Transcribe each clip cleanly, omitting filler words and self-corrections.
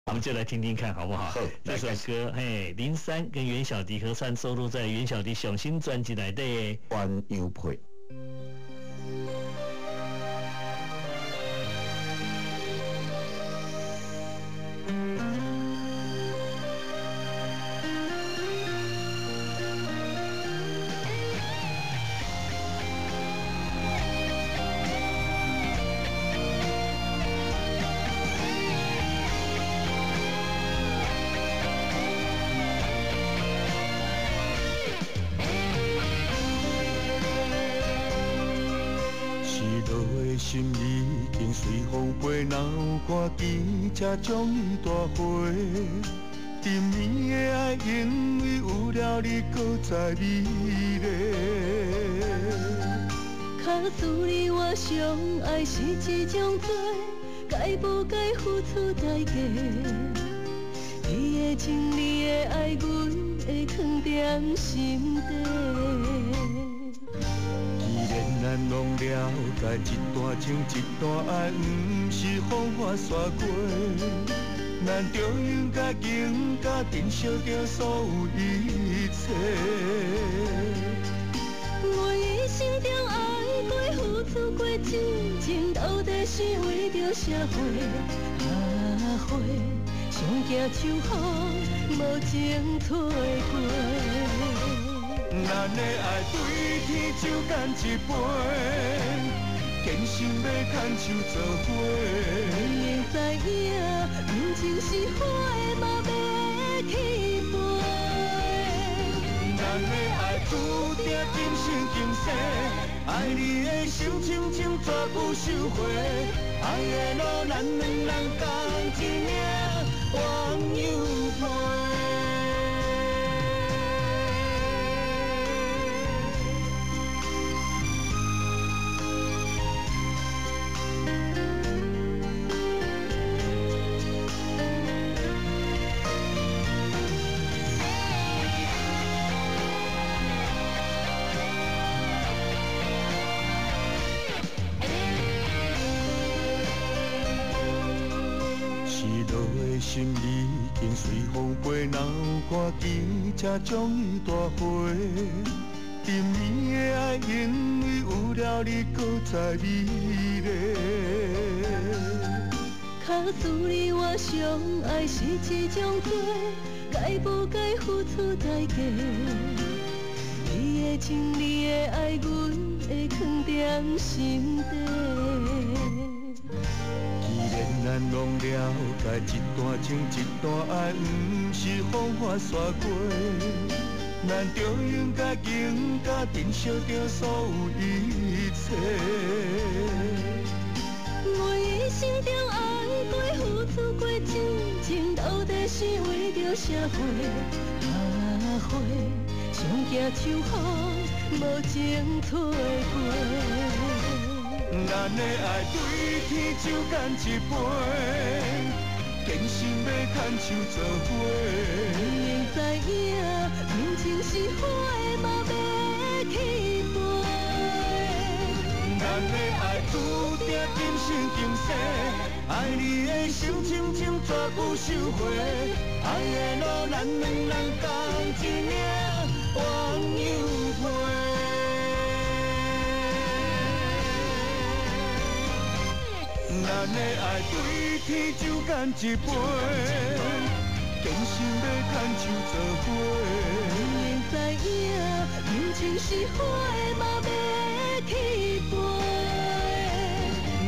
我们就来听听看好不好？这首歌，嘿，林珊跟袁小迪合唱，收录在袁小迪上新专辑内底。鸳鸯配。心已经随风飞，哪有看见才将伊大花？甜蜜的爱，因为有了你，搁再美丽。卡思你我相爱是一种罪，该不该付出代价？你的情，你的爱，阮会藏在心底。咱拢了解一段情一段爱，不是风花雪月，咱就应该更加珍惜着所有一切。我一生中爱过、付出过真情，到底是为着啥货？花上惊秋雨，无情吹过。咱的爱对天就干一杯，坚心要牵手做伙。明明知影人情是花的，嘛要去飞。咱的爱注定今生今世，爱你的心深深绝不收回。爱的路，咱两人共一命，鸳鸯配。心已经随风飞，哪有看见才将伊大花？甜蜜的爱，因为有了你，搁再美丽。卡思你我相爱是一种罪，该不该付出代价？你的情，你的爱，阮会藏在心底。咱拢了解一段情一段爱，不是风花雪月，咱就应该更加珍惜着所有一切。我一生中爱过、付出过真情，到底是为着啥货？花上惊秋雨，无情吹过。咱的爱对天就干一杯，坚心要牵手做伙。明明知影人情是花的，嘛要去飞。咱的爱注定今生今世，爱你的心深深绝不收回。爱的路，咱两人共一命，鸳鸯配。咱的爱对天就干一杯，坚心要牵手做伙。明明知影人情是花的，嘛要去飞。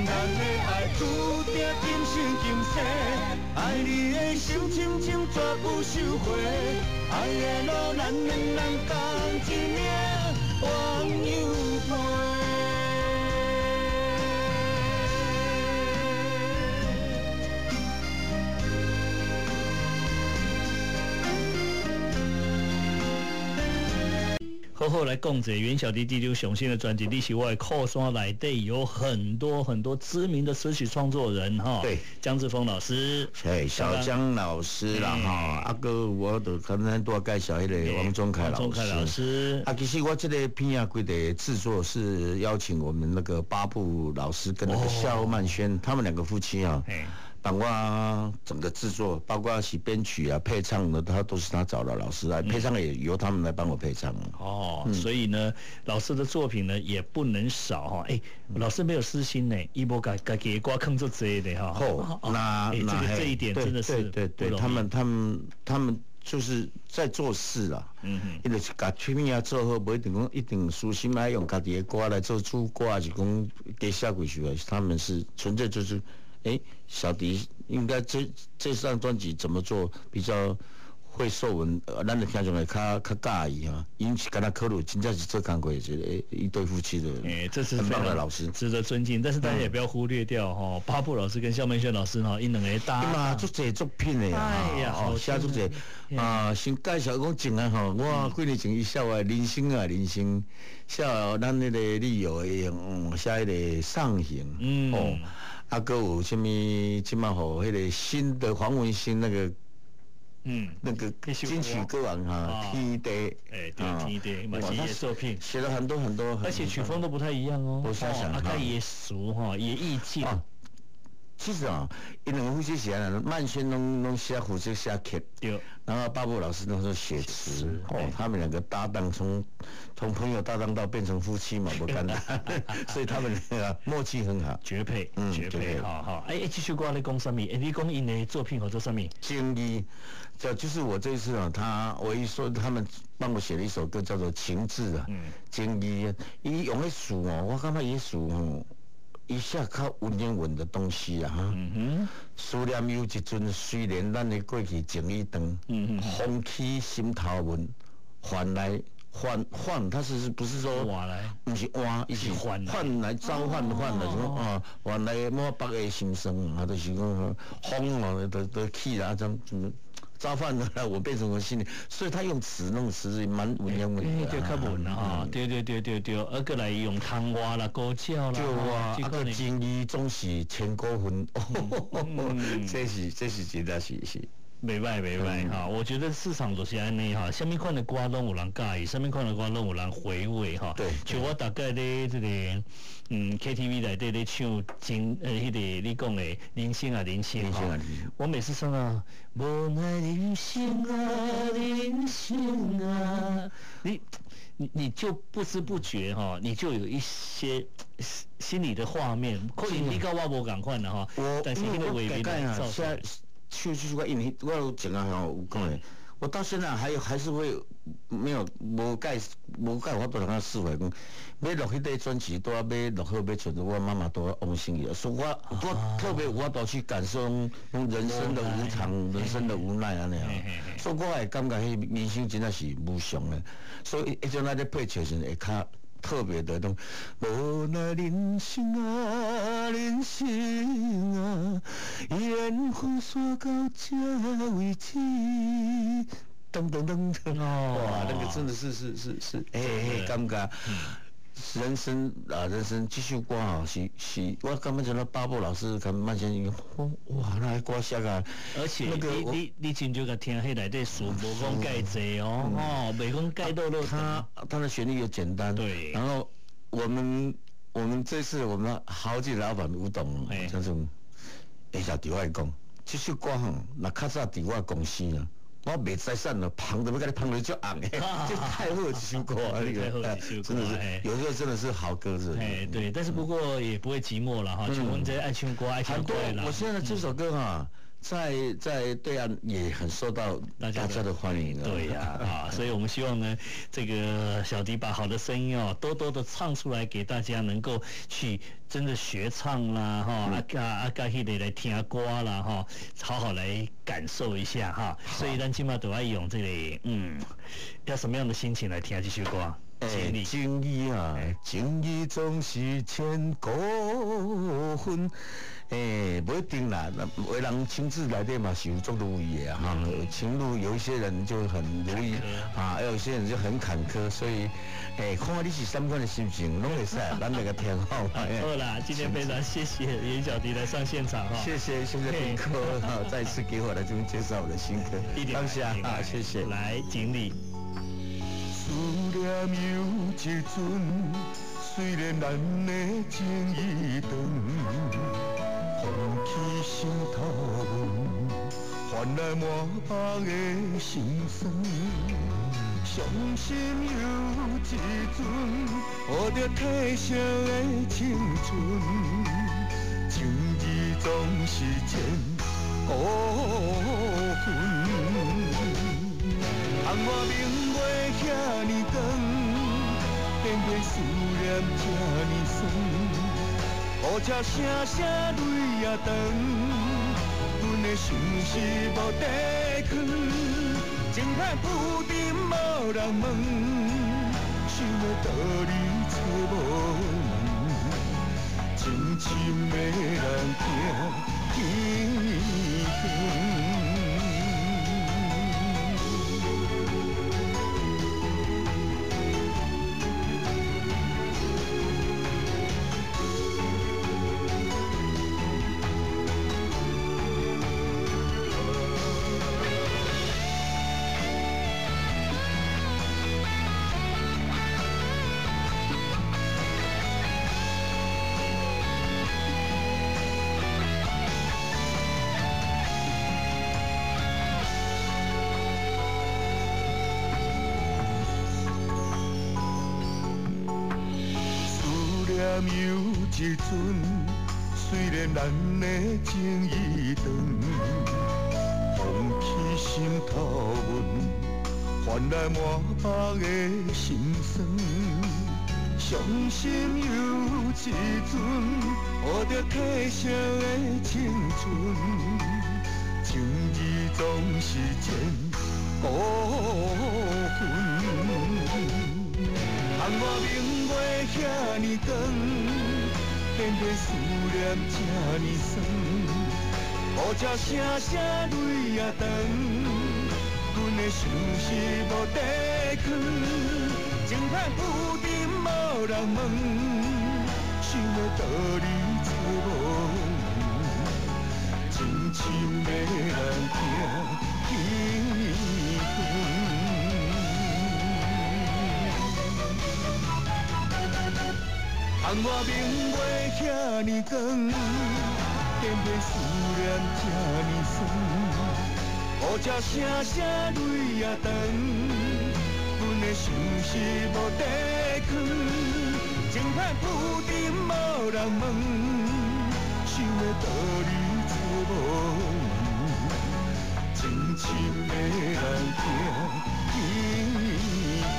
咱的爱注定今生今世，爱你的心深深绝不收回。爱的路，咱两人共一命，鸳鸯配。好好来讲者袁小迪第六雄心的专辑，你是我的靠山内底有很多很多知名的词曲创作人哈。对，江志峰老师，嘿，小江老师啦哈，啊个我就可能多介绍迄个王宗凯老师。啊，其实我这个片啊，规的制作是邀请我们那个八部老师跟那个夏曼轩他们两个夫妻啊。帮我整个制作，包括是编曲啊、配唱的，他都是他找的老师来配唱，也由他们来帮我配唱。哦，所以呢，老师的作品呢也不能少哈。哎，老师没有私心呢，一波自己歌坑做这的哈。那这一点真的是对，他们就是在做事啊。因为把曲名啊做好，不一定讲一定私心爱用家己的歌来做主歌，还是讲给写过去的。他们是纯粹就是，小迪应该这张专辑怎么做比较会受咱的听众会较介意哈，因是跟他考虑，真正是做工过一对夫妻的，这是很棒的老师，值得尊敬。但是大家也不要忽略掉哈，巴布老师跟肖曼轩老师哈，因两个搭档，做这作品的呀，写做这先介绍讲前啊吼，我几年前伊写的人生，写咱那个旅游的写迄个上行，还有什么即马吼，迄个新的黄文兴那个。那个金曲歌王哈，天地，对，天地，马西的作品写了很多，而且曲风都不太一样哦。他也俗哈，也意境。其实啊，因两个夫妻写的，曼轩拢写胡子写曲，对，然后巴布老师那时候写词，他们两个搭档从朋友搭档到变成夫妻嘛，不简单，所以他们默契很好，绝配，好，继续过来讲什么？你讲因的作品合作什么？经历，就是我这一次啊，我一说他们帮我写了一首歌叫做《情志》啊，经历，伊用的词我感觉伊词一下较文言文的东西啊，思念有一阵，虽然咱的过去情意长，风起心头闷，换来换，他是不是说换来？不是换，伊是换来召唤来说换来莫北的心声啊，就是讲风都起啦，这样召唤了我变成我心里，所以他用词弄词蛮文言文的，对，较文啊，对，而过来用汤话啦、高教啦，对啊，个情义总是千古恨，这是真的是。袂歹哈，我觉得市场就是安尼哈，什么款的歌拢有人介意，什么款的歌拢有人回味哈。对，就我大概咧这个KTV 内底咧唱迄个你讲的人生啊，我每次唱到无奈人生啊，你就不知不觉哈，你就有一些心里的画面，可能你跟我无共款的哈，但是那个画面造出来。去个印尼，我有前啊有讲诶，我到现在还是会没有无解我都让他释怀讲，要录迄个专辑都要录好要出，我妈妈都要往心里，所以我特别我都去感受人生的无常、人生的无奈安尼啊，所以我会感觉迄人生真的是无常的，所以一种那咧配唱时会较。特别的东，无奈人生啊，缘分煞到这为止，噔，哇，那个真的是，感觉。人生这首歌是，我感觉像巴布老师跟曼先生，哇，那歌写啊，而且你真就个听迄内底词，无讲介济哦，袂讲介多咯。他的旋律又简单，对。然后我们这次我们好几老板吴董，这种，小弟我讲，这首歌那较早伫我公司啊。我卖财产了，捧都要给你捧得足红的，这太好这首歌啊！那个真的是，有时候真的是好歌子。对，但是不过也不会寂寞了哈。像我们这爱唱歌、爱唱歌的。我现在这首歌哈，在对岸也很受到大家的欢迎。对呀，所以我们希望呢，这个小迪把好的声音多多的唱出来，给大家能够去真的学唱啦哈，阿嘎迄个来听歌啦哈，好好来感受一下哈。所以咱起码都要用这个要什么样的心情来听这首歌？情义啊，情义总是千古恨。不一定啦，为人情志内底嘛是有足如意的哈。情路有一些人就很如意啊，有一些人就很坎坷，所以看你是什么样的心情，拢会使咱那个听好。好啦，今天非常谢谢严小迪来上现场哈。谢谢平哥再次给我来这边介绍我的新歌，当下谢谢。来敬礼。思念有一阵，虽然咱的情意长，风起心头闷，换来满腹的心酸。伤心有一阵，护着褪色的青春，情义总是千古恨。红我明月遐尼长，偏偏思念这呢酸。乌车声声泪也长，阮的心事无地藏。情海浮沉无人问，想要道理找无门，深深的人行天光。有一阵，虽然咱的情意长，风起心头闷，换来满腹的心酸。伤心有一阵，护着褪色的青春，情义总是千古恨。红我明月遐尼长，偏偏思念这呢酸。乌车声声泪也长，阮的心事无地藏。情海浮沉无人问，想要道理找无门，深深的人行天光。红我明月遐尼长，偏偏思念这呢酸。乌车声声泪也长，阮的心事无地藏。情海浮沉无人问，想要道理找无门，深深的人行天光。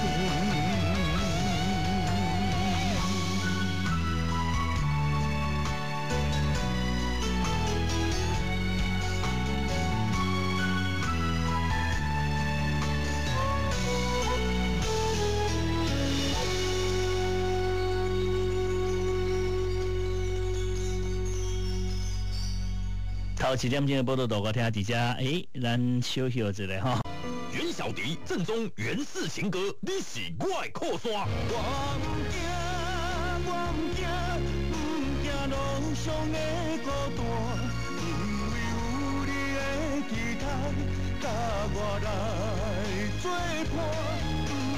头7点钟的报道，大家听一下，咱小休一下哈。袁小迪正宗袁氏情歌，你是我的靠山。我不惊，我不惊，不惊路上的孤单，因为有你的期待，甲我来作伴。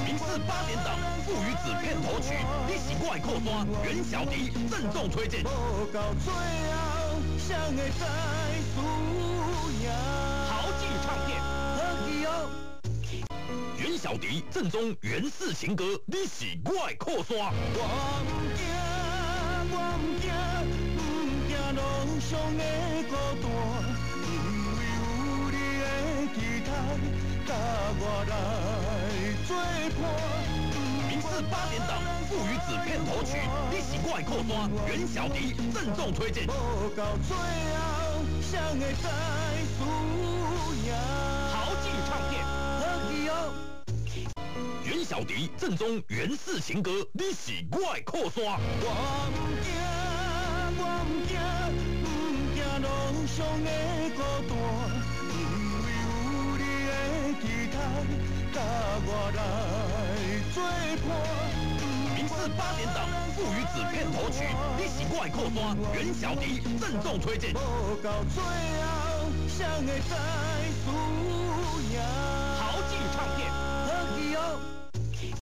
民视8点档《父与子》片头曲，你是我的靠山。袁小迪郑重推荐。无到最后，谁会知输赢？豪记唱片。袁小迪正宗袁氏情歌，你是我的靠山。我不惊，我不惊，不惊路上的孤单，因为有你的期待，甲我来作伴。民视8点档《父与子》片头曲，你是我的靠山。袁小迪郑重推荐。无到最后，谁会知输赢？豪记唱片。袁小迪正宗袁氏情歌，你是我的靠山。我不惊，我不惊，不惊路上的孤单，因为有你的期待，甲我来作伴。民视8点档《父与子》片头曲，你是我的靠山。袁小迪郑重推荐。无到最后，谁会知输赢？